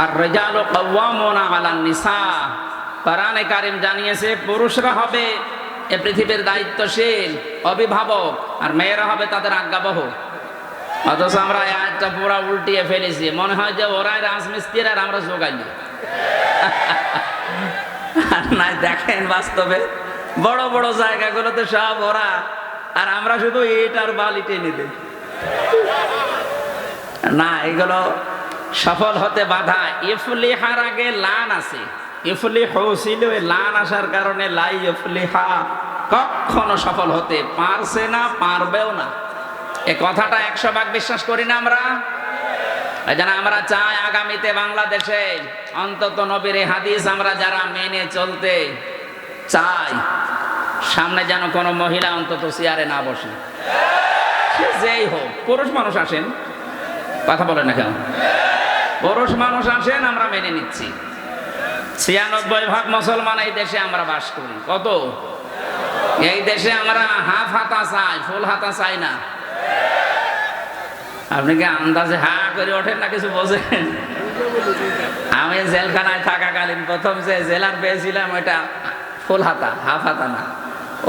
আর রিজালু কাওয়ামুনা আলান নিসা, কোরআনে কারীম জানিয়েছে পুরুষরা হবে এ পৃথিবীর দায়িত্বশীল অভিভাবক, আর মেয়েরা হবে তাদের আজ্ঞাবহ। অথচ আমরা এই আয়াতটা পুরা উল্টিয়ে ফেলেছি, মনে হয় যে ওরাই রাজমিস্ত্রি আর আমরা যোগাইনি। না, দেখেন বাস্তবে বড় বড় জায়গাগুলোতে সব ওরা, আর আমরা শুধু ইট আর বালি টেনে দিই। না, এগুলো সফল হতে বাধা। ইফলিহার আগে লান আছে, ইফলিহু ছিল, লান আসার কারণে লাই ইফলিহা, কখনো সফল হতে পারছে না, পারবেও না। এ কথাটা 100 ভাগ বিশ্বাস করি না আমরা। এই জন্য আমরা চাই আগামীতে বাংলাদেশে অন্তত নবীর হাদিস আমরা যারা মেনে চলতে চাই, সামনে যেন কোনো মহিলা অন্তত চেয়ারে না বসে, সে যেই হোক। পুরুষ মানুষ আসেন, কথা বলেন না কেন? পুরুষ মানুষ আসেন, আমরা মেনে নিচ্ছি। 96% মুসলমান এই দেশে আমরা বাস করি। কত? এই দেশে আমরা হাফ হাতা চাই, ফুল হাতা চাই না। আপনি কি আন্দাজে হা করে ওঠেন না কিছু বোঝেন? আমি জেলখানায় থাকাকালীন প্রথম যে জেলার পেয়েছিলাম ওইটা ফুল হাতা, হাফ হাতা না।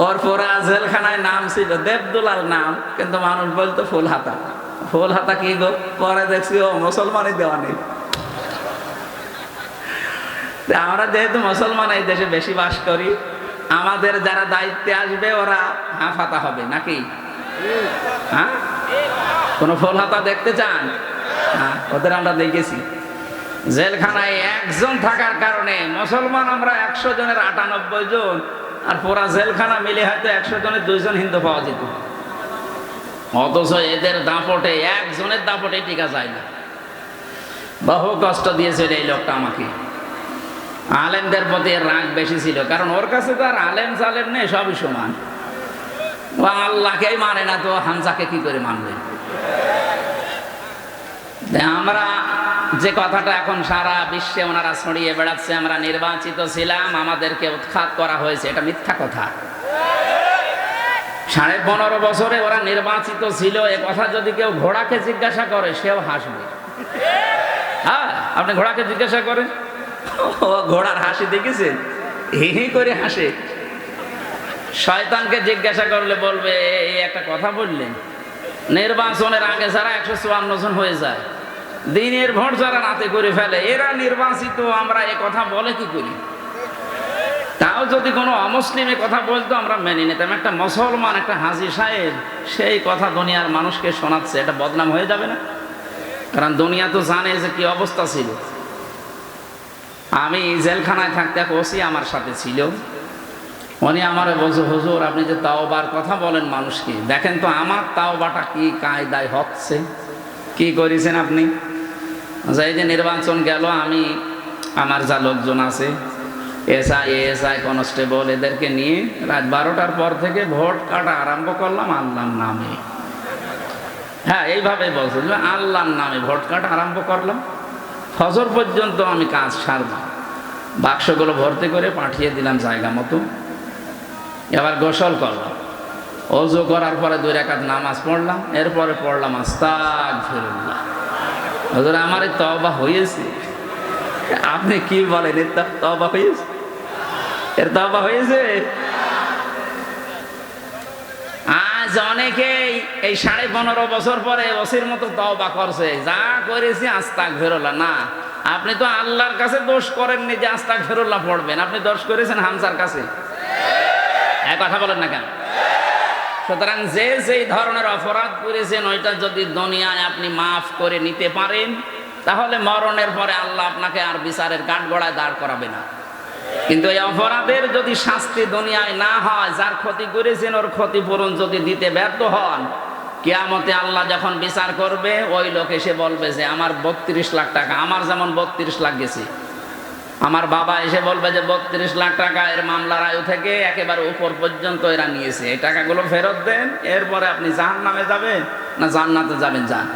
ওর পুরা জেলখানায় নাম ছিল দেবদুলাল নাম, কিন্তু মানুষ বলতো ফুল হাতা। ফুল হাতা কি গো? পরে দেখছি ও মুসলমানই দেওয়া নেই। আমরা যেহেতু মুসলমান এই দেশে বেশি বাস করি, আমাদের যারা দায়িত্বে আসবে ওরা হাফ হাতা হবে নাকি? হ্যাঁ, কোন ফুল হাতা দেখতে চান? ওদের আমরা দেখেছি জেলখানায় একজন থাকার কারণে মুসলমান আমরা 100 জনের 98 জন, আর পুরা জেলখানা মিলে হয়তো 100 জনের 2 জন হিন্দু পাওয়া যেত। অথচ এদের দাপটে, একজনের দাপটে টিকা যায় না। বহু কষ্ট দিয়েছিল এই লোকটা আমাকে। আলেমদের প্রতি রাগ বেশি ছিল, কারণ ওর কাছে তো আর আলেম জালেম নেই, সবই সমান। ও আল্লাহকেই মানে না, তো হামজাকে কি করে মানবে? আমরা যে কথাটা এখন সারা বিশ্বে ওনারা ছড়িয়ে বেড়াচ্ছে, আমরা নির্বাচিত ছিলাম, আমাদেরকে উৎখাত করা হয়েছে, এটা মিথ্যা কথা। 15.5 বছরে ওরা নির্বাচিত ছিল, এ কথা যদি কেউ ঘোড়াকে জিজ্ঞাসা করে সেও হাসবে। হ্যাঁ, আপনি ঘোড়াকে জিজ্ঞাসা করেন, ও ঘোড়ার হাসি দেখেছেন? হি হি করে হাসে। শয়তানকে জিজ্ঞাসা করলে বলবে এই একটা কথা বললেন, নির্বাচনের আগে যারা 154 জন হয়ে যায়, দিনের ভোট যারা রাতে করে ফেলে, এরা নির্বাচিত, আমরা এ কথা বলে কি করি? তাও যদি কোনো অমুসলিম কথা বলতো আমরা মেনে নিতাম। একটা মুসলমান, একটা হাজী সাহেব সেই কথা দুনিয়ার মানুষকে শোনাচ্ছে, এটা বদনাম হয়ে যাবে না? কারণ দুনিয়া তো জানে যে কি অবস্থা ছিল। আমি জেলখানায় থাকতে এক ওসি আমার সাথে ছিল, উনি আমারে বলছে, হুজুর আপনি যে তাওবার কথা বলেন মানুষকে, দেখেন তো আমার তাওবাটা কি কায়দায় হচ্ছে, কি করেছেন আপনি? এই যে নির্বাচন গেল, আমি আমার যা লোকজন আছে, এসআই কনস্টেবল, এদেরকে নিয়ে রাত 12টার পর থেকে ভোট কাটা আরম্ভ করলাম আল্লাহর নামে। হ্যাঁ, এইভাবে বলছে, আল্লাহর নামে ভোট কাটা আরম্ভ করলাম, ফজর পর্যন্ত আমি কাজ সারলাম, বাক্সগুলো ভর্তি করে পাঠিয়ে দিলাম জায়গা মতো। এবার গোসল করলাম, ওযু করার পরে 2 রাকাত নামাজ পড়লাম, এরপরে পড়লাম আস্তাগফিরুল্লাহ। হুজুর আমার এই তওবা হয়েছে। আপনি কি বলেন, এর তওবা হয়েছে? এর তওবা হয়েছে? আজ অনেকেই এই 15.5 বছর পরে ওসির মতো তওবা করছে, যা করেছি আস্তাগফিরুল্লাহ। না, আপনি তো আল্লাহর কাছে দোষ করেননি যে আস্তাগফিরুল্লাহ পড়বেন, আপনি দোষ করেছেন হামজার কাছে। এক কথা বলেন না কেন? সুতরাং যে যেই ধরনের অপরাধ করেছেন ওইটা যদি দুনিয়ায় আপনি মাফ করে নিতে পারেন, তাহলে মরণের পরে আল্লাহ আপনাকে আর বিচারের কাঠগড়ায় দাঁড় করাবে না। কিন্তু এই অপরাধের যদি শাস্তি দুনিয়ায় না হয়, যার ক্ষতি করেছেন ওর ক্ষতিপূরণ যদি দিতে ব্যর্থ হন, কিয়ামতে আল্লাহ যখন বিচার করবে, ওই লোক এসে বলবে যে আমার 32 লাখ টাকা, আমার যেমন 32 লাখ গেছে, আমার বাবা এসে বলবে যে 32 লাখ টাকা এর মামলার আয়ু থেকে একেবারে উপর পর্যন্ত এরা নিয়েছে, এই টাকাগুলো ফেরত দেন, এরপরে আপনি জাহান্নামে যাবেন না জান্নাতে যাবেন, যান।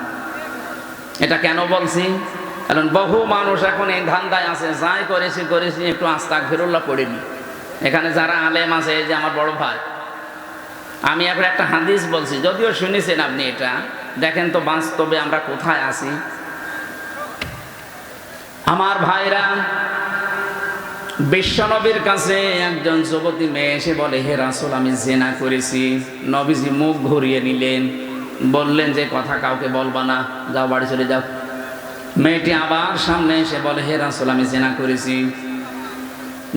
এটা কেন বলছি? কারণ বহু মানুষ এখন এই ধান্দায় আছে, যাই করেছি একটু আস্তাগফিরুল্লাহ পড়িনি। এখানে যারা আলেম আছে, এই যে আমার বড় ভাই, আমি এখন একটা হাদিস বলছি, যদিও শুনেছেন আপনি, এটা দেখেন তো বাস্তবে আমরা কোথায় আছি। আমার ভাইরা, বিশ্বনবীর কাছে একজন যুবতী মেয়ে এসে বলে, হে রাসূল, আমি জিনা করেছি। নবীজি মুখ ঘুরিয়ে নিলেন, বললেন যে কথা কাউকে বলবা না, যাও বাড়ি চলে যাও। মেয়েটি আবার সামনে এসে বলে, হে রাসূল, আমি জিনা করেছি।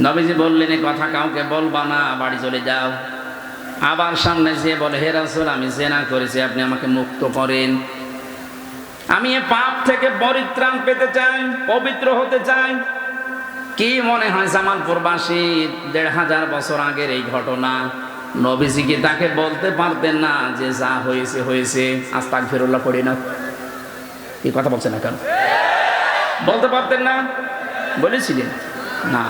নবীজি বললেন, এ কথা কাউকে বলবা না, বাড়ি চলে যাও। আবার সামনে যেয়ে বলে, হে রাসূল, আমি জিনা করেছি, আপনি আমাকে মুক্ত করেন। আমি এ পাপ থেকে পরিত্রাণ পেতে চাই, পবিত্র হতে চাই। কি মনে হয় জামালপুরবাসী ১৫০০ বছর আগের এই ঘটনা? নবীজি কি তাকে বলতে পারতেন না যে যা হয়েছে হয়েছে, আস্তাগফিরুল্লাহ পড়ি না? এই কথা বলছেন না কেন? বলতে পারতেন না? বলেছিলেন না।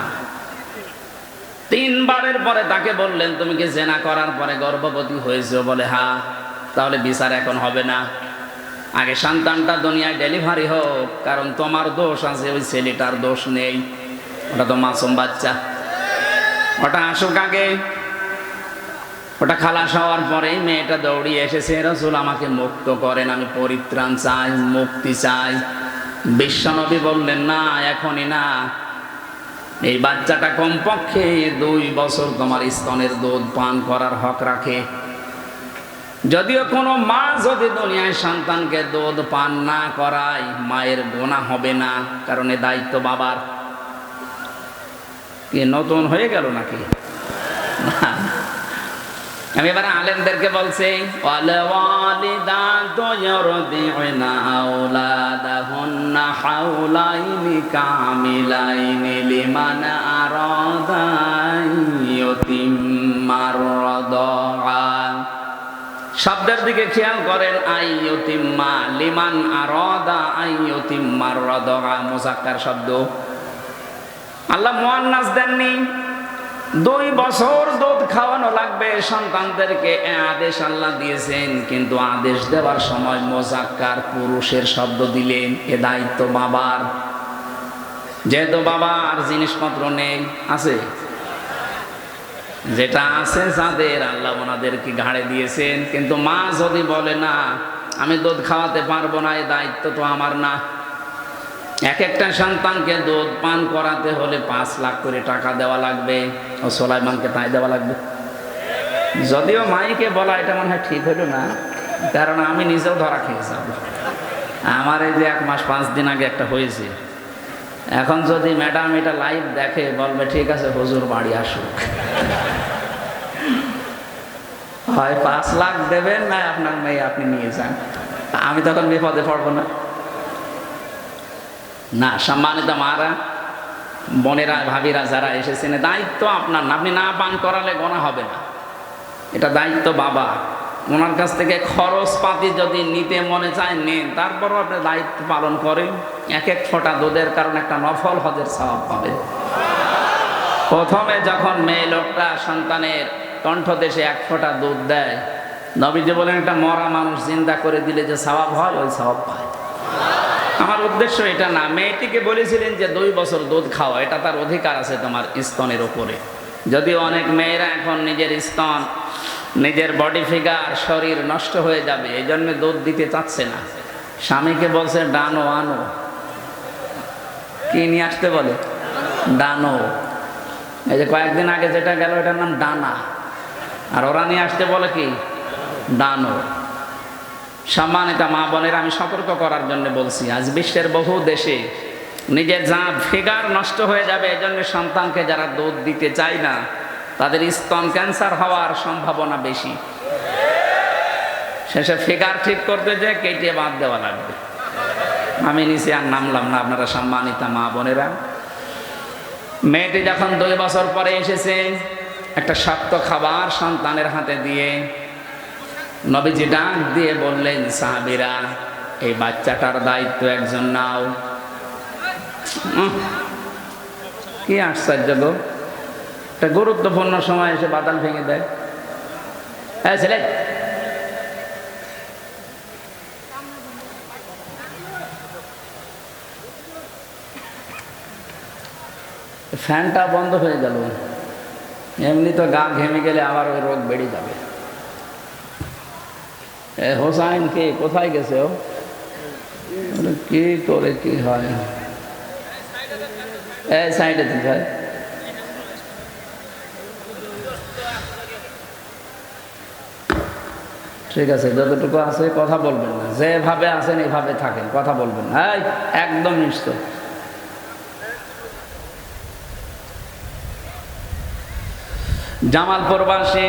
৩ বারের পরে তাকে বললেন, তুমি কি জিনা করার পরে গর্ভবতী হয়েছো? বলে হ্যাঁ। তাহলে বিচার এখন হবে না, আগে সন্তানটা দুনিয়ায় ডেলিভারি হোক, কারণ তোমার দোষ আছে, ওই ছেলেটার দোষ নেই। ওটা তো মাসুম বাচ্চা, ওটা আসুক আগে। ওটা খালাস হওয়ার পরেই মেয়েটা দৌড়িয়ে এসেছে, রাসূল আমাকে মুক্ত করেন, আমি পরিত্রাণ চাই, মুক্তি চাই। বিশ্বনবী বললেন, না, এখনই না। এই বাচ্চাটা কমপক্ষে 2 বছর তোমার স্তনের দুধ পান করার হক রাখে। যদিও কোনো মা যদি দুনিয়ায় সন্তানকে দুধ পান না করায়, মায়ের গুনাহ হবে না, কারণ এ দায়িত্ব বাবার। কি নতুন হয়ে গেল নাকি? আমি এবার আলেমদেরকে বলছি, ওয়াল ওয়ালিদাতু ইউরদিউনা আওলাদাহুন্না হাওলাইনি কামিলাইনি লিমান আরাদা ইউতিম্মার রাদা। শব্দের দিকে খেয়াল করেন, আইয়ুতিম্মা, লিমান আরাদা আইয়ুতিম্মার রাদা, মুযাক্কার শব্দ। আল্লাহ মুয়ান্নাস দেননি। 2 বছর দুধ খাওয়ানো লাগবে সন্তানদেরকে, আদেশ আল্লাহ দিয়েছেন, কিন্তু আদেশ দেওয়ার সময় মুযাক্কার পুরুষের শব্দ দিলেন। এ দায়িত্ব বাবার। যেহেতু বাবার জিনিসপত্র নেই, আছে, যেটা আছে যাদের, আল্লাহ ওনাদেরকে ঘাড়ে দিয়েছেন। কিন্তু মা যদি বলে না, আমি দুধ খাওয়াতে পারবো না, এ দায়িত্ব তো আমার না। এক একটা সন্তানকে দুধ পান করাতে হলে 5 লাখ করে টাকা দেওয়া লাগবে। ও সুলাইমানকে তাই দেওয়া লাগবে। যদিও মাইকে বলা এটা মনে হয় ঠিক হলো না, কারণ আমি নিজেও ধরা খেয়েছি। আমার এই যে 1 মাস 5 দিন আগে একটা হয়েছে। এখন যদি ম্যাডাম এটা লাইভ দেখে, বলবে ঠিক আছে হুজুর বাড়ি আসুক, হয় 5 লাখ দেবেন, না আপনার মেয়ে আপনি নিয়ে যান। আমি তখন বিপদে পড়বো না? না, সম্মানিত মারা, বোনেরা, ভাবিরা যারা এসেছেন, দায়িত্ব আপনার না। আপনি না পান করালে গোনা হবে না, এটা দায়িত্ব বাবা। ওনার কাছ থেকে খরচপাতি যদি নিতে মনে চায় নেন, তারপরও আপনি দায়িত্ব পালন করেন। 1 ফোঁটা দুধের কারণে একটা নফল হজের সওয়াব পাবেন। প্রথমে যখন মেয়ে লোকটা সন্তানের কণ্ঠদেশে 1 ফোঁটা দুধ দেয়, নবীজি বলেন, একটা মরা মানুষ জিন্দা করে দিলে যে সওয়াব হয়, ওই সওয়াব পায়। আমার উদ্দেশ্য এটা না। মেয়েটিকে বলেছিলেন যে 2 বছর দুধ খাওয়া, এটা তার অধিকার আছে তোমার স্তনের উপরে। যদিও অনেক মেয়েরা এখন নিজের স্তন, নিজের বডি ফিগার, শরীর নষ্ট হয়ে যাবে, এই জন্য দুধ দিতে চাচ্ছে না। স্বামীকে বলছে ডানো আনো, কি নিয়ে আসতে বলে? ডানো। এই যে কয়েকদিন আগে যেটা গেল, এটার নাম ডানা, আর ওরা নিয়ে আসতে বলে কি? ডানো। সম্মানিত মা বোনেরা, আমি সতর্ক করার জন্য বলছি, আজ বিশ্বের বহু দেশে নিজের যা ফিগার নষ্ট হয়ে যাবে, এই জন্য সন্তানকে যারা দুধ দিতে চায় না, তাদের স্তন ক্যান্সার হওয়ার সম্ভাবনা বেশি। শেষে ফিগার ঠিক করতে যে কেটে বাদ দেওয়া লাগবে। আমি নিচে আর নামলাম না। আপনারা সম্মানিত মা বোনেরা, মেয়েটি যখন 2 বছর পরে এসেছে, একটা শক্ত খাবার সন্তানের হাতে দিয়ে নবীজি ডাক দিয়ে বললেন, সাহাবীরা, এই বাচ্চাটার দায়িত্ব একজন নাও। কি আশ্চর্য গো, একটা গুরুত্বপূর্ণ সময় এসে বাতাল ভেঙে দেয়। হ্যাঁ ছেলে, ফ্যানটা বন্ধ হয়ে গেল। এমনি তো গা ঘেমে গেলে আবার ওই রোগ বেড়ে যাবে। হোসাইন কে কোথায় গেছে? ও কি করে কি হয়? এই সাইডে দিন ভাই। ঠিক আছে, যতটুকু আছে কথা বলবেন না, যেভাবে আছেন এইভাবে থাকেন, কথা বলবেন না, একদম নিশ্চয়। জামালপুর বাসী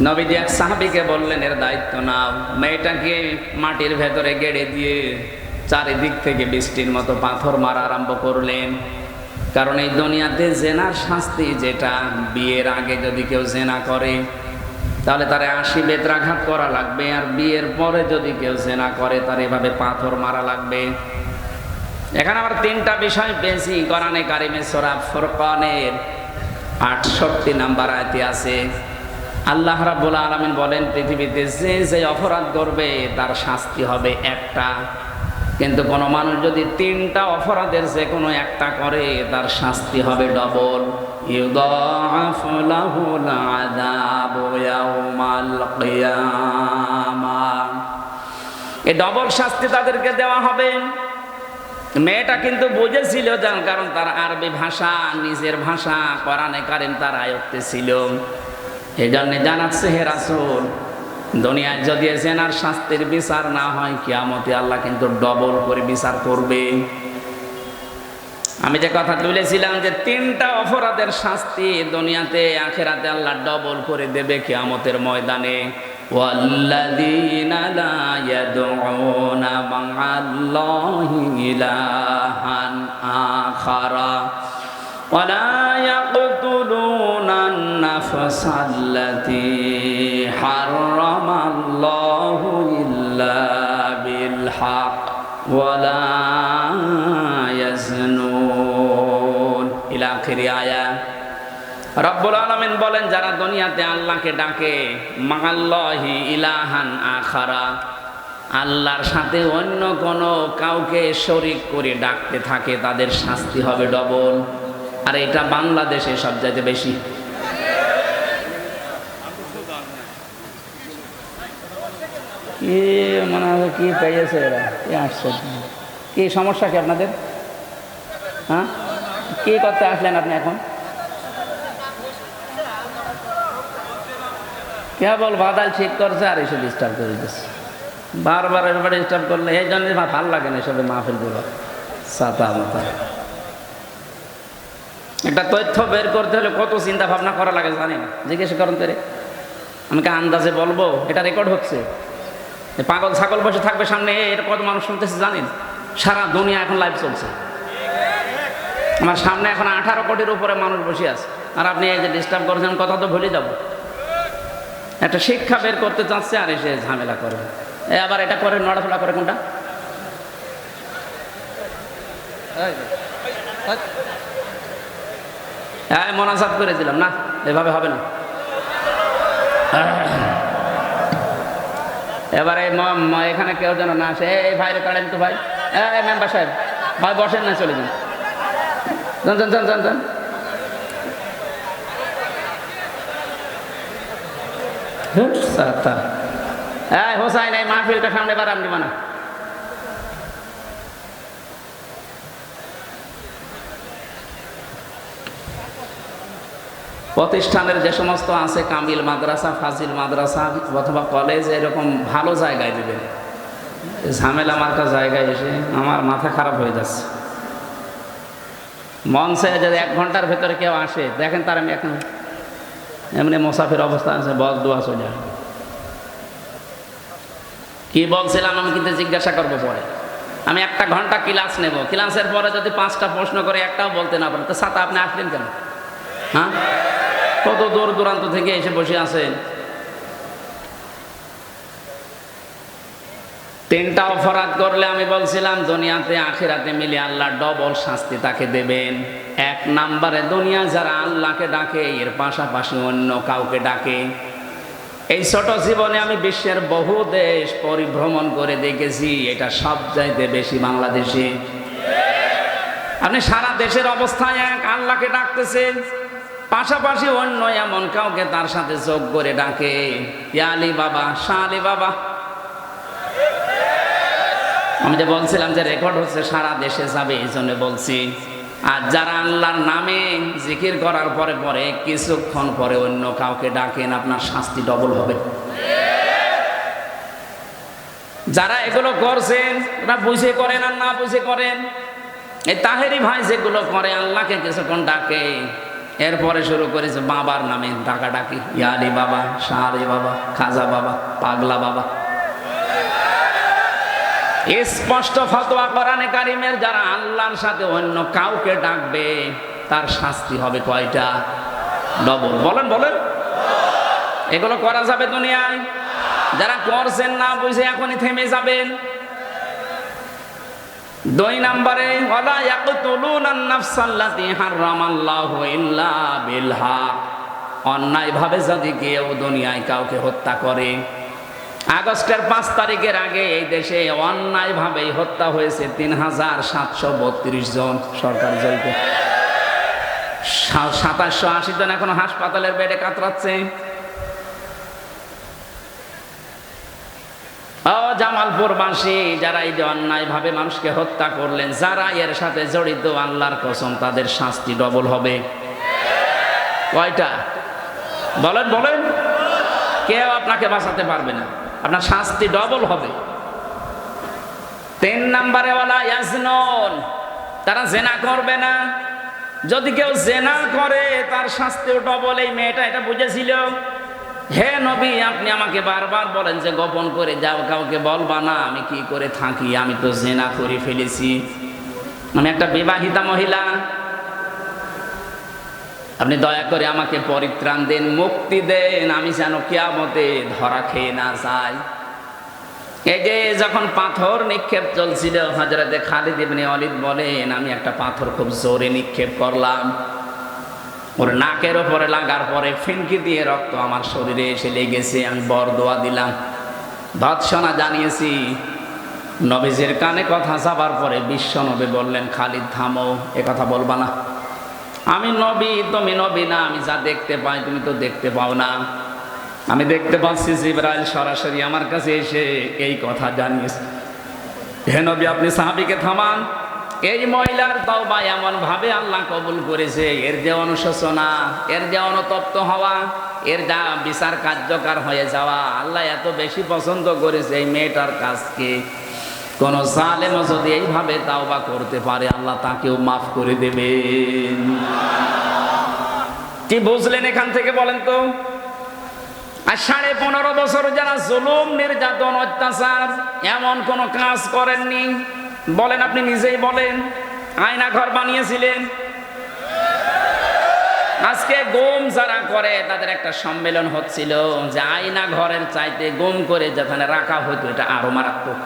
নবীজি এক সাহাবীকে বললেন, এর দায়িত্ব নাও, মেয়েটাকে মাটির ভেতরে গেড়ে দিয়ে চারিদিক থেকে বৃষ্টির মতো পাথর মারা আরম্ভ করলেন। কারণ এই দুনিয়াতে জেনার শাস্তি যেটা, বিয়ের আগে যদি কেউ জেনা করে তাহলে তারে 80 বেত্রাঘাত করা লাগবে, আর বিয়ের পরে যদি কেউ জেনা করে তার এভাবে পাথর মারা লাগবে। এখানে আবার 3টা বিষয় পেয়েছি কোরআনে কারিমে সূরা ফুরকানের 68 নাম্বার আয়াতে আছে। আল্লাহ রাব্বুল আলামিন বলেন, পৃথিবীতে যে অপরাধ করবে তার শাস্তি হবে একটা, কিন্তু কোনো মানুষ যদি 3টা অপরাধের যে কোনো একটা করে তার শাস্তি হবে ডবল। ইউদাআফু লাহুল আযাবু ইয়াওমাল কিয়ামাহ, এই ডবল শাস্তি তাদেরকে দেওয়া হবে। মেয়েটা কিন্তু বুঝেছিল, কারণ তার আরবি ভাষা নিজের ভাষা, কোরআনে কারিম তার আয়ত্তে ছিল। এই জন্য জানাচ্ছে, হে রাসূল, দুনিয়ায় যদি জেনার শাস্তির বিচার না হয়, কিয়ামতে আল্লাহ কিন্তু ডবল করে বিচার করবে। আমি যে কথা তুলেছিলাম যে 3টা অপরাধের শাস্তি দুনিয়াতে, আখিরাতে আল্লাহ ডবল করে দেবে কিয়ামতের ময়দানে। ওয়াল্লাযীনা লা ইয়াদউনা মা'আল্লাহি ইলাহান আখারা ওয়া লা ইয়াকতুলুনান নাফসাল্লাতী হারামাল্লাহু ইল্লা বিল হক ওয়া লা ইয়াজনুন ইলা আখিরি আয়াত। রব্বুল আলামিন বলেন, যারা দুনিয়াতে আল্লাহকে ডাকে মা'আল্লাহি ইলাহান আখারা, আল্লাহর সাথে অন্য কোনো কাউকে শরীক করে ডাকতে থাকে, তাদের শাস্তি হবে ডবল। আর এটা বাংলাদেশে সবচাইতে বেশি। কি মনে হয় কি পেয়েছে এরা, কি আসছে, কি সমস্যা কি আপনাদের? হ্যাঁ, কি করতে আসলেন আপনি এখন? কেবল বাদাল ঠিক করছে আর এসব ডিস্টার্ব করে দিচ্ছে, বারবার এবারে ডিস্টার্ব করলে। এই জন্য ভালো লাগে না এসব মাহফিলগুলো, সাতা মাথা। একটা তথ্য বের করতে হলে কত চিন্তা ভাবনা করা লাগে জানি না, জিজ্ঞেস করেন তো। আমাকে আন্দাজে বলবো, এটা রেকর্ড হচ্ছে, পাগল ছাগল বসে থাকবে সামনে, এটা কত মানুষ শুনতেছে জানেন? সারা দুনিয়া এখন লাইভ চলছে, আমার সামনে এখন 18 কোটির উপরে মানুষ বসে আছে, আর আপনি এই যে ডিস্টার্ব করছেন, কথা তো ভুলে যাব। একটা শিক্ষা বের করতে চাচ্ছে আর এসে ঝামেলা করে। আবার এটা করে নড়াফেলা করে কোনটা? মোনাজাত করে দিলাম না, এভাবে হবে না। এবারে এখানে কেউ যেন না আসে। এই ভাইরে কাড়েন তো ভাই, মেম্বার সাহেব ভাই বসেন না, চলে যান, যান যান যান যান যান। হোসাইন, এই মাহফিলটা সামনে বারাম দিবা না। প্রতিষ্ঠানের যে সমস্ত আছে কামিল মাদ্রাসা, ফাজিল মাদ্রাসা অথবা কলেজ, এরকম ভালো জায়গায় দেবেন। ঝামেলা মার্কা জায়গায় এসে আমার মাথা খারাপ হয়ে যাচ্ছে। মঞ্চে যদি 1 ঘন্টার ভেতরে কেউ আসে, দেখেন তার আমি এখন এমনি মোসাফির অবস্থা আছে, বদ দোয়া চলে আসবে। কি বলছিলাম আমি কিন্তু জিজ্ঞাসা করবো পরে। আমি 1 ঘন্টা ক্লাস নেব, ক্লাসের পরে যদি 5টা প্রশ্ন করে একটাও বলতে না পারেন, তো সাথে আপনি আসলেন কেন? হ্যাঁ, কত দূর দূরান্ত থেকে এসে বসে আছেন। 3টা অপরাধ করলে আমি বলছিলাম দুনিয়াতে আখিরাতে মিলে আল্লাহ ডবল শাস্তি তাকে দেবেন। 1 নম্বরে, দুনিয়া যারা আল্লাহকে ডাকে এর পাশাপাশি অন্য কাউকে ডাকে। এই ছোট জীবনে আমি বিশ্বের বহু দেশ পরিভ্রমণ করে দেখেছি, এটা সবচাইতে বেশি বাংলাদেশে। আপনি সারা দেশের অবস্থায় এক, আল্লাহকে ডাকতেছেন, পাশাপাশি অন্য এমন কাউকে তার সাথে যোগ করে ডাকে, ইয়া আলী বাবা, শাহ আলী বাবা। আমি যে বলছিলাম যে রেকর্ড হচ্ছে সারা দেশে যাবে, এই জন্য বলছি। আর যারা আল্লাহর নামে জিকির করার পরে পরে কিছুক্ষণ পরে অন্য কাউকে ডাকেন, আপনার শাস্তি ডবল হবে। যারা এগুলো করছেন ওরা বুঝে করেন আর না বুঝে করেন। এই তাহেরি ভাই যেগুলো করে, আল্লাহকে কিছুক্ষণ ডাকে, এরপরে শুরু করেছে বাবার নামে ডাকাডাকি, ইয়ালি বাবা, শাহ আলী বাবা, খাজা বাবা, পাগলা বাবা। স্পষ্ট ফতোয়া কোরআনে কারিমের, যারা আল্লাহর সাথে অন্য কাউকে ডাকবে তার শাস্তি হবে কয়টা? ডবল। বলেন বলেন, এগুলো করা যাবে দুনিয়ায়? যারা করছেন না বুঝে এখনই থেমে যাবেন। 2 নম্বরে, ওয়ালা ইয়াকতুলুনান নাফসাল্লাতী হারামাল্লাহু ইল্লা বিল হক। অন্যায়ভাবে যদি কেউ দুনিয়ায় কাউকে হত্যা করে, আগস্টের 5 তারিখের আগে এই দেশে অন্যায়ভাবেই হত্যা হয়েছে 3732 জন সরকারি জড়িত। 2780 জন এখনো হাসপাতালের বেডে কাতরাচ্ছে। জামালপুরবাসী যারা এই যে অন্যায়ভাবে মানুষকে হত্যা করলেন, যারা এর সাথে জড়িত, আল্লাহর কসম তাদের শাস্তি ডবল হবে। কয়টা? বলেন বলেন, কেউ আপনাকে বাঁচাতে পারবে না, আপনার শাস্তি ডবল হবে। 3 নম্বরে, ওয়ালা ইয়াজনুন, তারা জেনা করবে না। যদি কেউ জেনা করে তার শাস্তিও ডবল। এই মেয়েটা এটা বুঝেছিল। হে নবী, আপনি আমাকে বারবার বলেন যে গোপন করে যাও, কাউকে বলবা না আমি কি করে থাকি, আমি তো জেনা করে ফেলেছি, আমি একটা বিবাহিতা মহিলা, আপনি দয়া করে আমাকে পরিত্রাণ দেন, মুক্তি দেন, আমি যেন কিয়ামতে ধরা খেয়ে না যাই। এই যে যখন পাথর নিক্ষেপ চলছিল, হযরতে খালিদ ইবনে ওয়ালিদ বলেন, আমি একটা পাথর খুব জোরে নিক্ষেপ করলাম, ওর নাকের ওপরে লাগার পরে ফিনকি দিয়ে রক্ত আমার শরীরে এসে লেগেছে। আমি বরদোয়া দিলাম, ভৎসনা জানিয়েছি। নবীজির কানে কথা যাবার পরে বিশ্ব নবী বললেন, খালিদ থামো, এ কথা বলবা না, আমি নবী, তুমি নবী না, আমি যা দেখতে পাই তুমি তো দেখতে পাও না। আমি দেখতে পাচ্ছি জিবরাইল সরাসরি আমার কাছে এসে এই কথা জানিয়েছে। হে নবী, আপনি সাহাবীকে থামান। এই মহিলার তওবা এমন ভাবে আল্লাহ কবুল করেছে, এর যে অনুশোচনা, এর যে অনুতপ্ত হওয়া, এর যা বিচার কার্যকর হয়ে যাওয়া, আল্লাহ এত বেশি পছন্দ করেছে এই মেয়েটার কাজকে। কোন জালেম যদি এইভাবে তওবা করতে পারে, আল্লাহ তাকেও মাফ করে দেবেন। কি বুঝলেন এখান থেকে বলেন তো? আর 15.5 বছর যারা জুলুম, নির্যাতন, অত্যাচার এমন কোন কাজ করেননি, বলেন আপনি নিজেই বলেন। আয়না ঘর বানিয়েছিলেন। আজকে গুম যারা করে তাদের একটা সম্মেলন হচ্ছিল যে আয়না ঘরের চাইতে গুম করে যেখানে রাখা হতো এটা আরো মারাত্মক।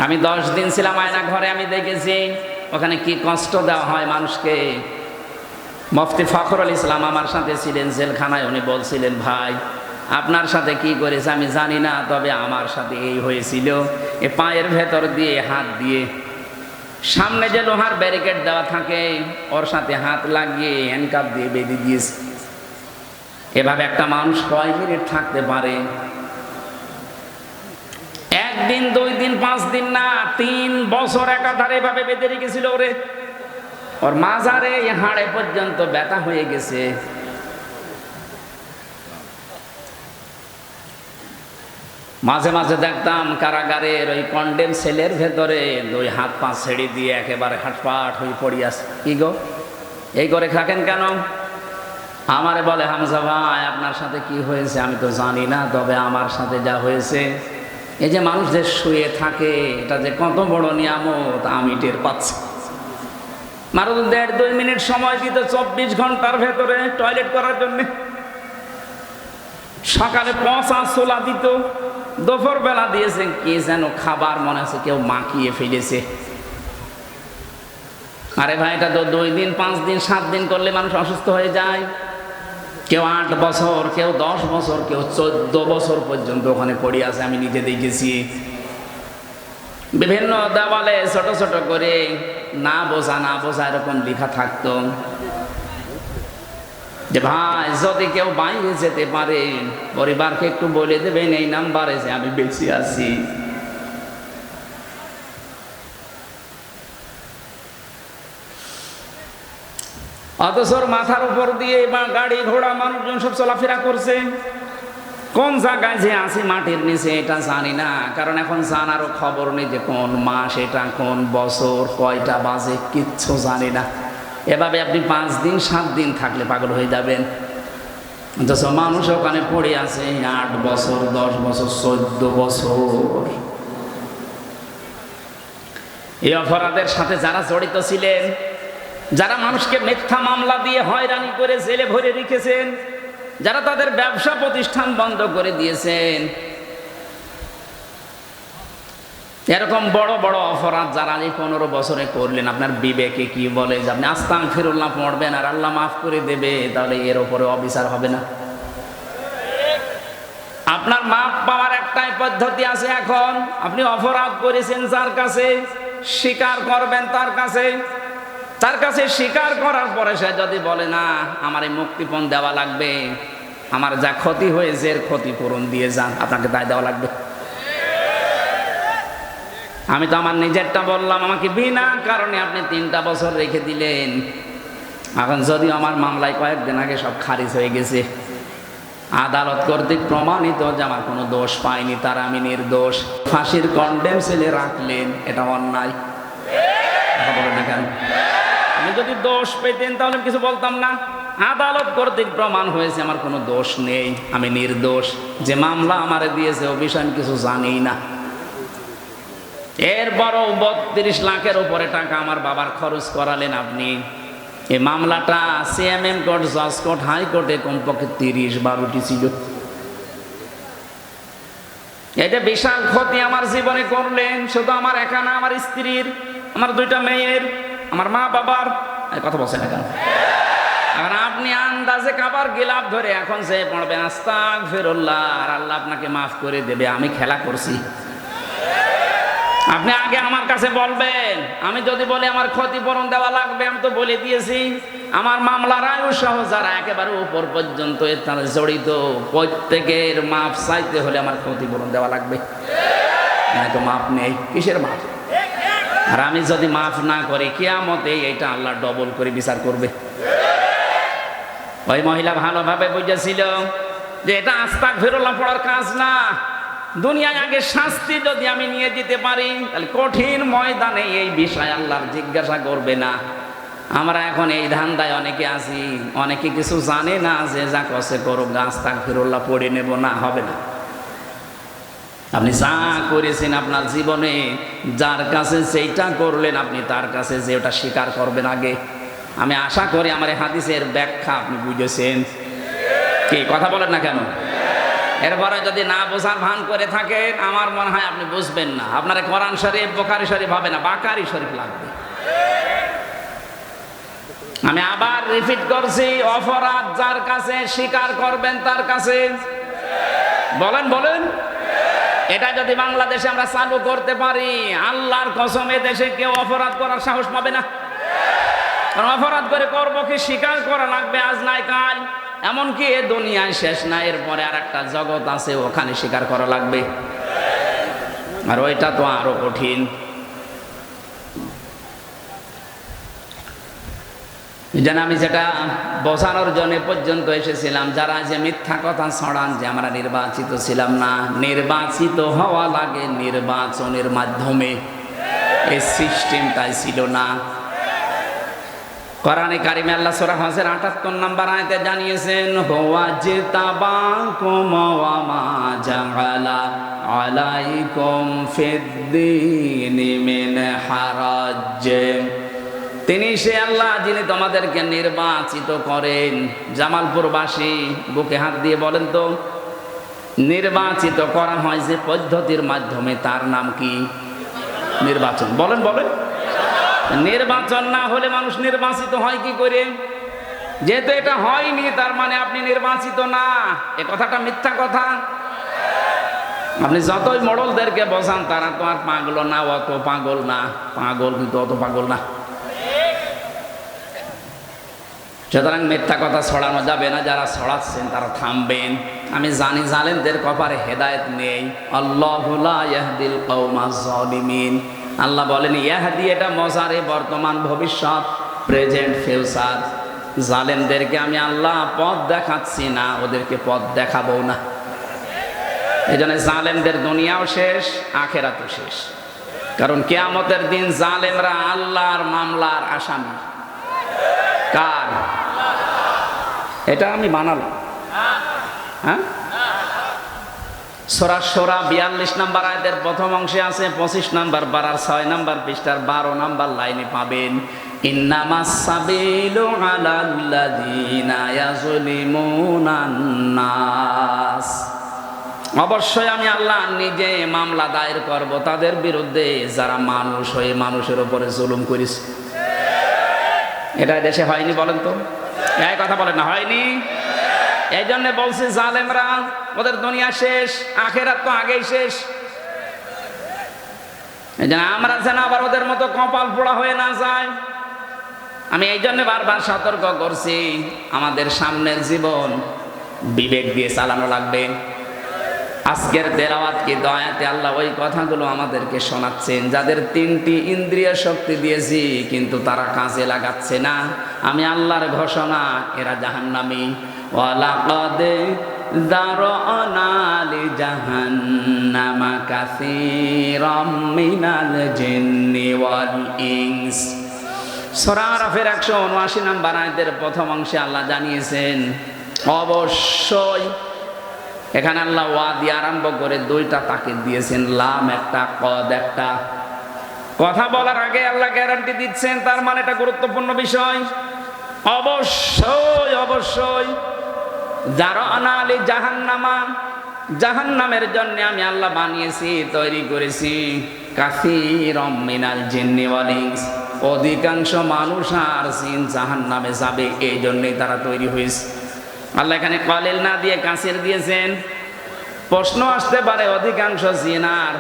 আমি 10 দিন ছিলাম আয়না ঘরে, আমি দেখেছি ওখানে কি কষ্ট দেওয়া হয় মানুষকে। মুফতি ফখরুল ইসলাম আমার সাথে ছিলেন জেলখানায়, উনি বলছিলেন, ভাই আপনার সাথে কি করেছে আমি জানি না, তবে আমার সাথে এই হয়েছিল। এ পায়ের ভেতর দিয়ে হাত দিয়ে, সামনে যে লোহার ব্যারিকেড দেওয়া থাকে ওর সাথে হাত লাগিয়ে হ্যান্ডকাপ দিয়ে বেঁধে দিয়েছে। এভাবে একটা মানুষ কয় মিনিট থাকতে পারে? 1 দিন 2 দিন 5 দিন না, 3 বছর একাধারে এভাবে বেঁধে রেখেছিল ওরে। ওর মাজারে হাড়ে পর্যন্ত ব্যথা হয়ে গেছে। মাঝে মাঝে দেখতাম কারাগারের ওই কন্ডেম সেলের ভেতরে 2 হাত পা ছেড়ে দিয়ে একেবারে হাটপাট হয়ে পড়ি আছে। কি গো, এই করে থাকেন কেন? আমারে বলে, হামজা ভাই আপনার সাথে কি হয়েছে আমি তো জানি না, তবে আমার সাথে যা হয়েছে, এই যে মানুষ যে শুয়ে থাকে এটা যে কত বড় নিয়ামত আমি টের পাচ্ছি। মাত্র 1.5-2 মিনিট সময় দিত 24 ঘন্টার ভেতরে টয়লেট করার জন্য। সকালে পচা ছোলা দিত, দুপুর বেলা দিয়েছে কি যেন খাবার, মনে আছে কেউ মাখিয়ে ফেলেছে। আরে ভাই, এটা তো 2 দিন 5 দিন 7 দিন করলে মানুষ অসুস্থ হয়ে যায়। কেউ 8 বছর, কেউ 10 বছর, কেউ 14 বছর পর্যন্ত ওখানে পড়ে আছে, আমি নিজে দেখেছি। বিভিন্ন দেওয়ালে ছোট ছোট করে না বোঝা না বোঝা এরকম লেখা থাকতো যে ভাই যদি কেউ বাইরে যেতে পারে পরিবারকে একটু বলে দেবেন এই নাম্বারে যে আমি বেঁচে আছি। অথচ ওর মাথার উপর দিয়ে বা গাড়ি ঘোড়া মানুষজন সব চলাফেরা করছে। কোন জায়গায় যে আছি মাটির নিচে এটা জানি না, কারণ এখন জানারও খবর নেই যে কোন মাস এটা, কোন বছর, কয়টা বাজে, কিচ্ছু জানি না। এভাবে আপনি 5 দিন 7 দিন থাকলে পাগল হয়ে যাবেন। অথচ মানুষ ওখানে পড়ে আছে 8 বছর, 10 বছর, 14 বছর। এই অপরাধের সাথে যারা জড়িত ছিলেন, যারা মানুষকে মিথ্যা মামলা দিয়ে হয়রানি করে জেলে ভরে রেখেছেন, যারা তাদের ব্যবসা প্রতিষ্ঠান বন্ধ করে দিয়েছেন, এরকম বড় বড় অপরাধ যারা এই 15 বছরে করলেন, আপনার বিবেকে কি বলে যে আপনি আস্তাগফিরুল্লাহ পড়বেন আর আল্লাহ মাফ করে দেবে, তাহলে এর উপরে অবিচার হবে না? আপনার মাপ পাওয়ার একটাই পদ্ধতি আছে। এখন আপনি অপরাধ করেছেন যার কাছে, স্বীকার করবেন তার কাছে। তার কাছে স্বীকার করার পরে সে যদি বলে না আমার এই মুক্তিপণ দেওয়া লাগবে, আমার যা ক্ষতি হয়েছে এর ক্ষতিপূরণ দিয়ে যান, আপনাকে তাই দেওয়া লাগবে। আমি তো আমার নিজেরটা বললাম, আমাকে বিনা কারণে আপনি 3টা বছর রেখে দিলেন। এখন যদিও আমার মামলায় কয়েকদিন আগে সব খারিজ হয়ে গেছে, আদালত কর্তৃক প্রমাণিত যে আমার কোনো দোষ পাইনি, তার আমি নির্দোষ, ফাঁসির কন্ডেম সেলে রাখলেন, এটা অন্যায়। কথা বলেন না কেন? আমি যদি দোষ পেতেন তাহলে কিছু বলতাম না। আদালত কর্তৃক প্রমাণ হয়েছে আমার কোনো দোষ নেই, আমি নির্দোষ। যে মামলা আমারে দিয়েছে ও বিষয়ে আমি কিছু জানি না। এরপরও 32 লাখের উপরে টাকা আমার বাবার খরচ করালেন আপনি। এই মামলাটা সিএমএম কোর্ট, জজ কোর্ট, হাইকোর্টে কমপক্ষে 30-12টি ছিল। এটা বিশাল ক্ষতি আমার জীবনে করলেন। শুধু আমার একা না, আমার স্ত্রীর, আমার 2টা মেয়ের, আমার মা বাবার। কথা বলছেন না কেন? এখন আপনি আন্দাজে কাবার গিলাপ ধরে এখন সে পড়বেন আস্তাগফিরুল্লাহ আর আল্লাহ আপনাকে মাফ করে দেবে, আমি খেলা করছি। আপনি আগে আমার কাছে বলবেন। আমি যদি বলি আমার ক্ষতিপূরণ দেওয়া লাগবে, আমি তো বলে দিয়েছি আমার মামলার আয়ু সহ যারা একেবারে উপর পর্যন্ত তারা জড়িত, প্রত্যেকের মাপ চাইতে হলে আমার ক্ষতিপূরণ দেওয়া লাগবে। তো মাপ নেই, কিসের মাপ? আর আমি যদি মাফ না করি কিয়ামতে এটা আল্লাহ ডবল করে বিচার করবে। ওই মহিলা ভালোভাবে বুঝেছিল যে এটা আস্তাগফিরুল্লাহ পড়ার কাজ না। দুনিয়ায় আগে শাস্তি যদি আমি নিয়ে যেতে পারি তাহলে কঠিন ময়দানে এই বিষয় আল্লাহর জিজ্ঞাসা করবে না। আমরা এখন এই ধান্দায় অনেকে আছি, অনেকে কিছু জানে না যে যা কষে করো আস্তাগফিরুল্লাহ পড়ে নেব না, হবে না। আপনি যা করেছেন আপনার জীবনে, যার কাছে সেইটা করলেন আপনি তার কাছে যে ওটা স্বীকার করবেন আগে। আমি আশা করি আমার এই হাদিসের ব্যাখ্যা আপনি বুঝেছেন। কি কথা বলেন না কেন? এরপরে যদি না বোঝার ভান করে থাকেন, আমার মনে হয় আপনি বুঝবেন না। আপনার কোরআন শরীফ, বুখারী শরীফ হবে না, বাকারি শরীফ লাগবে। আমি আবার রিপিট করছি, অপরাধ যার কাছে স্বীকার করবেন তার কাছে। বলেন বলেন, এটা যদি বাংলাদেশে আমরা চালু করতে পারি, আল্লাহর কসম দেশে কেউ অপরাধ করার সাহস পাবে না। কারণ অপরাধ করে করবো কি, স্বীকার করা লাগবে আজ নাই কাল। এমনকি এ দুনিয়ায় শেষ না, এরপরে আর একটা জগৎ আছে, ওখানে স্বীকার করা লাগবে। আর ওইটা তো আরো কঠিন। যেন আমি যেটা বোঝানোর জন্য পর্যন্ত এসেছিলাম, যারা যে মিথ্যা কথা ছড়ান যে আমরা নির্বাচিত ছিলাম না, নির্বাচিত হওয়া লাগে নির্বাচনের মাধ্যমে, এই সিস্টেমটাই ছিল না। কোরআনে কারিমে আল্লাহ সূরা হজের ৭৮ নম্বর আয়াতে জানিয়েছেন, হুয়া জিতাবাকুম ওয়া মা জাআলা আলাইকুম ফিদ্দীনি মিন হারাজ। তিনি সে আল্লাহ যিনি তোমাদেরকে নির্বাচিত করেন। জামালপুরবাসী বুকে হাত দিয়ে বলেন তো, নির্বাচিত করা হয় যে পদ্ধতির মাধ্যমে তার নাম কি? নির্বাচন। বলেন বলেন। নির্বাচন না হলে মানুষ নির্বাচিত হয় কি করে? যেহেতু এটা হয়নি তার মানে আপনি নির্বাচিত না, এ কথাটা মিথ্যা কথা। আপনি যতই মোড়লদেরকে বোঝান তারা তো আর পাগল না, অত পাগল না। পাগল কিন্তু অত পাগল না। সুতরাং মিথ্যা কথা ছড়ানো যাবে না। যারা ছড়াচ্ছেন তারা থামবেন। আমি জানি জালেমদের কপালে হেদায়েত নেই। আল্লাহু লা ইয়াহদিল কওমাজ জালিমিন। আল্লাহ বলেন ইয়াহদি, এটা মজারে বর্তমান ভবিষ্যৎ, প্রেজেন্ট ফিউচার। জালেমদেরকে আমি আল্লাহ পথ দেখাচ্ছি না, ওদেরকে পথ দেখাবো না। এই জন্য জালেমদের দুনিয়াও শেষ, আখেরাতও শেষ। কারণ কিয়ামতের দিন জালেমরা আল্লাহর মামলার আসামি। কার? এটা আমি বানালাম। হ্যাঁ, সূরা সূরা 42 নম্বর আয়াতের প্রথম অংশে আছে, 25 নম্বর পারার 6 নম্বর পৃষ্ঠার 12 নম্বর লাইনে পাবেন, ইন্নামাস সাবিলু আলাল্লাযিনা ইয়াজলিমুনান নাস। অবশ্যই আমি আল্লাহ নিজে মামলা দায়ের করব তাদের বিরুদ্ধে যারা মানুষ হয়ে মানুষের উপরে জুলুম করেছে। এটা দেশে হয়নি বলেন তো? এই কথা বলেন না, হয়নি? এই জন্য বলছি জালেমরা ওদের দুনিয়া শেষ, আখেরাত তো আগেই শেষ। এই জন্য আমরা যেন আবার ওদের মতো কপাল পোড়া হয়ে না যায়। আমি এই জন্য বারবার সতর্ক করছি, আমাদের সামনের জীবন বিবেক দিয়ে চালানো লাগবে। আজকের তেলাওয়াত কি দয়াতে আল্লাহ ওই কথাগুলো আমাদেরকে শোনাচ্ছেন, যাদের 3টি ইন্দ্রিয় শক্তি দিয়েছি কিন্তু তারা কাজে লাগাচ্ছে না। আমি আল্লাহর ঘোষণা, এরা জাহান্নামী। ওয়ালাকাদ যারানা লিজাহান্নামা কাসীরাম মিনাল জিন্নি ওয়াল ইনস। সূরা আরাফের 179 নম্বর আয়াতের প্রথম অংশে আল্লাহ জানিয়েছেন অবশ্যই। এখানে আল্লাহ ওয়া দিয়ে আরম্ভ করে 2টা তাকিদ দিয়েছেন, লাম একটা, কদ একটা। কথা বলার আগে আল্লাহ গ্যারান্টি দিচ্ছেন, তার মানে এটা গুরুত্বপূর্ণ বিষয়। অবশ্যই অবশ্যই যারানা লি জাহান্নামা, জাহান্নামের জন্য আমি আল্লাহ বানিয়েছি, তৈরি করেছি কাসীরাম মিনাল জিন্নি ওয়াল ইনস। অধিকাংশ মানুষ আর জিন জাহান্নামে যাবে, এই জন্যই তারা তৈরি হয়েছে। আল্লাহ এখানে কলিল না দিয়ে কাসির দিয়েছেন। প্রশ্ন আসতে পারে, অধিকাংশ জিন আর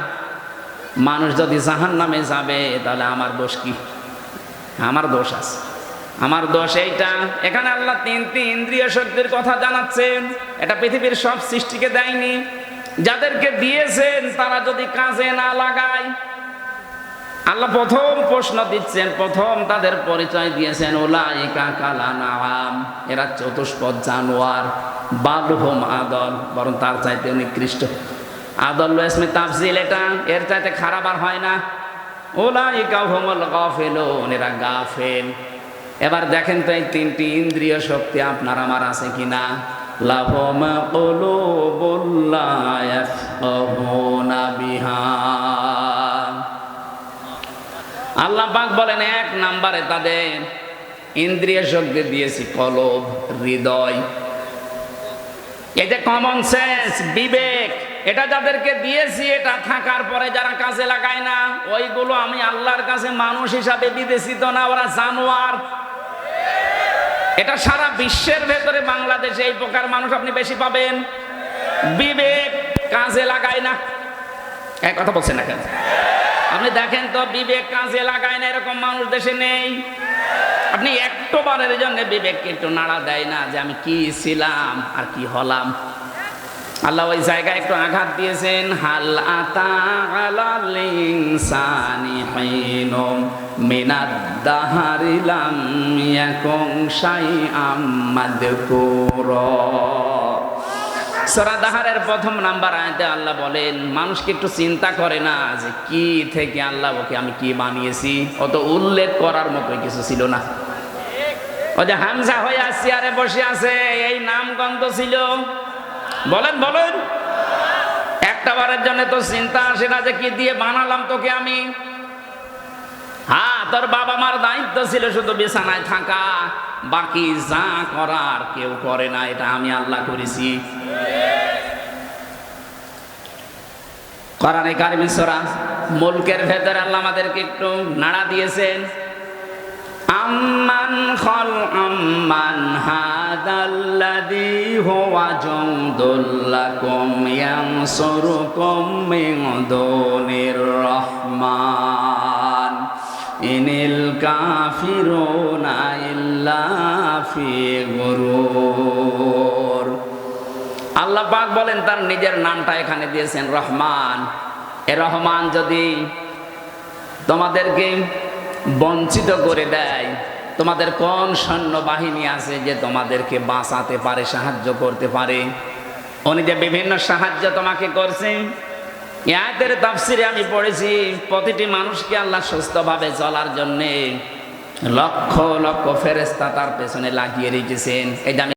মানুষ যদি জাহান্নামে যাবে তাহলে আমার দোষ কি? আমার দোষ আছে। আমার দোষ এইটা, এখানে আল্লাহ 3টি ইন্দ্রিয় শক্তির কথা জানাচ্ছেন। এটা পৃথিবীর সব সৃষ্টিকে দেয়নি, যাদেরকে দিয়েছেন তারা যদি কাজে না লাগায়। আল্লাহ প্রথম প্রশ্ন দিচ্ছেন, প্রথম তাদের পরিচয় দিয়েছেন উলাইকা কালানাম, এরা চতুষ্পদ জানোয়ার। বালহুম আদল, বরং তার চাইতে নিকৃষ্ট। আদল ইসমে তাফজিল, এটা এর চাইতে খারাপ আর হয় না। উলাইকা হুমুল গাফিলুন, এরা গাফেল। এবার দেখেন তো এই 3টি ইন্দ্রিয় শক্তি আপনার আমার আছে কিনা। লাহুম কুলুবুল লা ইয়াফকাহুনা বিহা। আল্লাহ পাক বলেন 1 নম্বরে তাদের ইন্দ্রিয় শক্তি দিয়েছি কলব, হৃদয়। এই যে কমন সেন্স, বিবেক, এটা যাদেরকে দিয়েছি, এটা থাকার পরে যারা কাজে লাগায় না, ওইগুলো আমি আল্লাহর কাছে মানুষ হিসাবে বিবেচিত না, ওরা জানোয়ার। এটা সারা বিশ্বের ভেতরে বাংলাদেশে এই প্রকার মানুষ আপনি বেশি পাবেন। বিবেক কাজে লাগায় না। এক কথা বলছেন না কেন? আপনি দেখেন তো, বিবেক কাজে লাগায় না এরকম মানুষ দেশে নেই। আপনি একটু বারের জন্য বিবেককে একটু নাড়া দেয় না যে আমি কি ছিলাম আর কি হলাম। আল্লাহ ওই জায়গায় একটু আঘাত দিয়েছেন, হাল আতা আলাল ইনসানি হিনুম মিনাদ দাহরি লাম ইয়াকুন শাইআম মাযকুরা। সূরা দাহরের প্রথম নাম্বার আয়াতে আল্লাহ বলেন, মানুষকে একটু চিন্তা করে না যে কি থেকে আল্লাহ ওকে আমি কি বানিয়েছি। অত উল্লেখ করার মতো কিছু ছিল না। ও যে হামজা হয়ে চেয়ারে বসে আছে, এই নামগন্ধ ছিল? বলেন বলেন, একটা বারের জন্য তো চিন্তা আসে না যে কি দিয়ে বানালাম তোকে আমি? হ্যাঁ, তোর বাবা মার দায়িত্ব ছিল শুধু বিছানায় থাকা, বাকি যা করার কেউ করে না, এটা আমি আল্লাহ করেছি। কোরআনে কারিমে সূরা মুলকের ভেতরে আল্লাহ আমাদেরকে একটু নাড়া দিয়েছেন, আম্মান আম্মান হাদাল্লাযী হুয়া জুনদুল লাকুম ইয়ানসুরুকুম মিন দুনির রাহমান ইনিল কাফিরুনা ইল্লা ফি গুরুর। আল্লাহ পাক বলেন, তার নিজের নামটা এখানে দিয়েছেন রহমান। এ রহমান যদি তোমাদেরকে বঞ্চিত করে দেয়, তোমাদের কোন সৈন্যবাহিনী আছে যে তোমাদেরকে বাঁচাতে পারে, সাহায্য করতে পারে? উনি যে বিভিন্ন সাহায্য তোমাকে করছেন, এই আয়াতের তাফসিরে আমি পড়েছি প্রতিটি মানুষকে আল্লাহ সুস্থভাবে চলার জন্যে লক্ষ লক্ষ ফেরেশতা তার পেছনে লাগিয়ে রেখেছেন। এই যে আমি